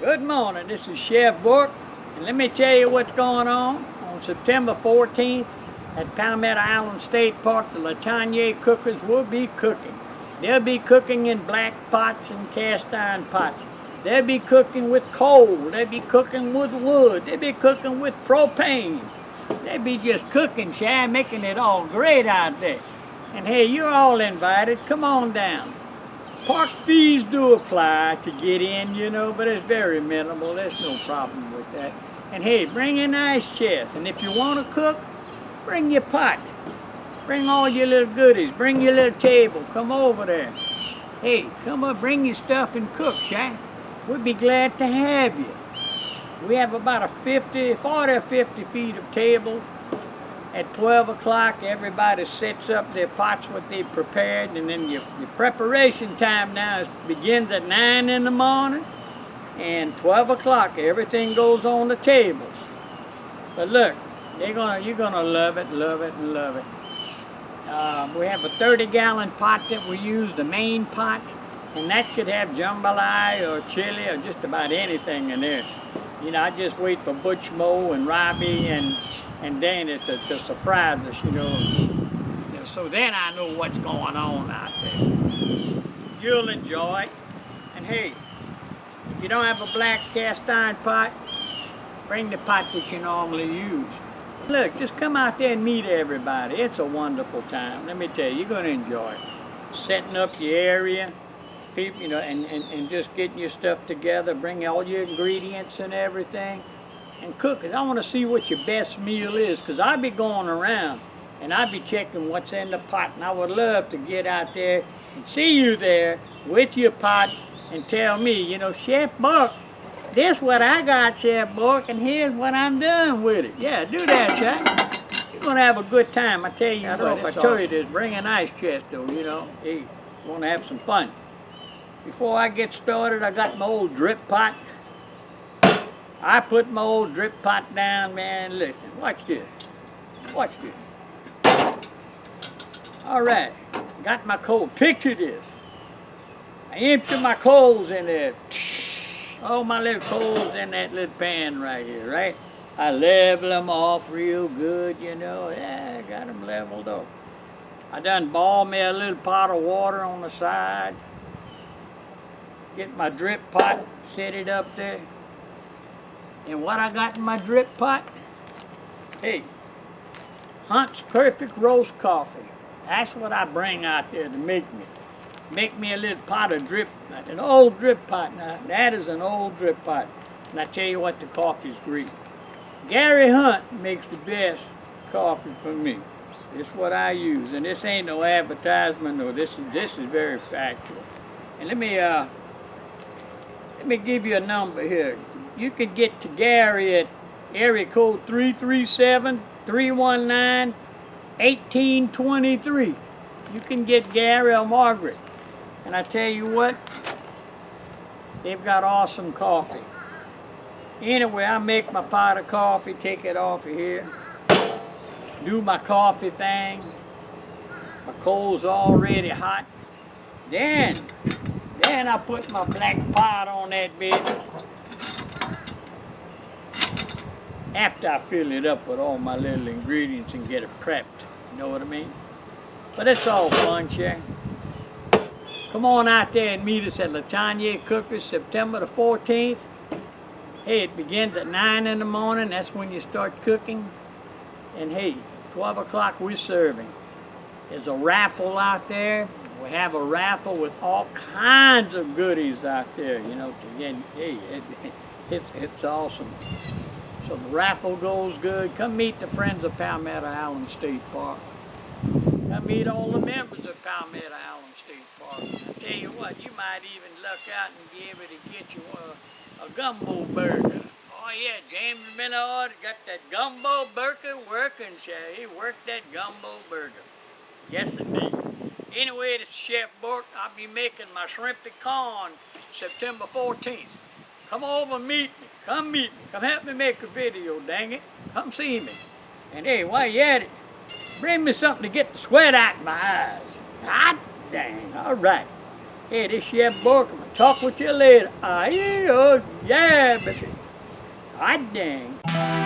Good morning, this is Chef Bourque, and let me tell you what's going on September 14th at Palmetto Island State Park. The Latanier Cookers will be cooking. They'll be cooking in black pots and cast iron pots. They'll be cooking with coal. They'll be cooking with wood. They'll be cooking with propane. They'll be just cooking, making it all great out there. And hey, you're all invited. Come on down. Park fees do apply to get in, but it's very minimal. There's no problem with that. And hey, bring a nice chest. And if you want to cook, bring your pot. Bring all your little goodies. Bring your little table. Come over there. Hey, come up, bring your stuff and cook, We'd be glad to have you. We have about 40 or 50 feet of table. At 12 o'clock, everybody sets up their pots, what they prepared, and then your preparation time now begins at 9 in the morning, and 12 o'clock, everything goes on the tables. But look, you're gonna love it, love it, and love it. We have a 30-gallon pot that we use, the main pot, and that could have jambalaya or chili or just about anything in there. I just wait for Butch Mo and Robbie and Danny to surprise us, So then I know what's going on out there. You'll enjoy it. And hey, if you don't have a black cast iron pot, bring the pot that you normally use. Look, just come out there and meet everybody. It's a wonderful time. Let me tell you, you're going to enjoy it. Setting up your area, people, and just getting your stuff together, bring all your ingredients and everything. And cook it. I want to see what your best meal is, because I'll be going around and I'll be checking what's in the pot, and I would love to get out there and see you there with your pot and tell me, Chef Bourque, this is what I got, Chef Bourque, and here's what I'm doing with it. Yeah, do that, Chef. You're going to have a good time. I tell you what, if I tell you this, bring a nice chest, though, Hey, you want to have some fun. Before I get started, I got my old drip pot. I put my old drip pot down, man. Listen, watch this. Watch this. All right, got my coal. Picture this. I empty my coals in there. All my little coals in that little pan right here, right? I level them off real good, Yeah, I got them leveled off. I done boil me a little pot of water on the side. Get my drip pot, set it up there. And what I got in my drip pot? Hey, Hunt's Perfect Roast Coffee. That's what I bring out there to make me a little pot of drip, an old drip pot. Now, that is an old drip pot. And I tell you what, the coffee's great. Gary Hunt makes the best coffee for me. This is what I use. And this ain't no advertisement, no. This is very factual. And let me give you a number here. You can get to Gary at area code 337-319-1823. You can get Gary or Margaret. And I tell you what, they've got awesome coffee. Anyway, I make my pot of coffee, take it off of here, do my coffee thing. My coal's already hot. Then I put my black pot on that bed. After I fill it up with all my little ingredients and get it prepped, you know what I mean? But it's all fun, Come on out there and meet us at Latanier Cookers, September the 14th. Hey, it begins at 9 in the morning. That's when you start cooking. And hey, 12 o'clock we're serving. There's a raffle out there. We have a raffle with all kinds of goodies out there, Again, hey, it's awesome. So the raffle goes good. Come meet the friends of Palmetto Island State Park. Come meet all the members of Palmetto Island State Park. I tell you what, you might even luck out and be able to get you a gumbo burger. Oh yeah, James has been ordered, got that gumbo burger working, He worked that gumbo burger. Yes indeed. Anyway, this is Chef Bourque. I'll be making my shrimpy corn September 14th. Come over and meet me. Come meet me. Come help me make a video, dang it. Come see me. And hey, while you're at it, bring me something to get the sweat out of my eyes. Hot dang. All right. Hey, this Chef Bourque. I'm gonna talk with you later. Oh yeah, baby. Hot dang.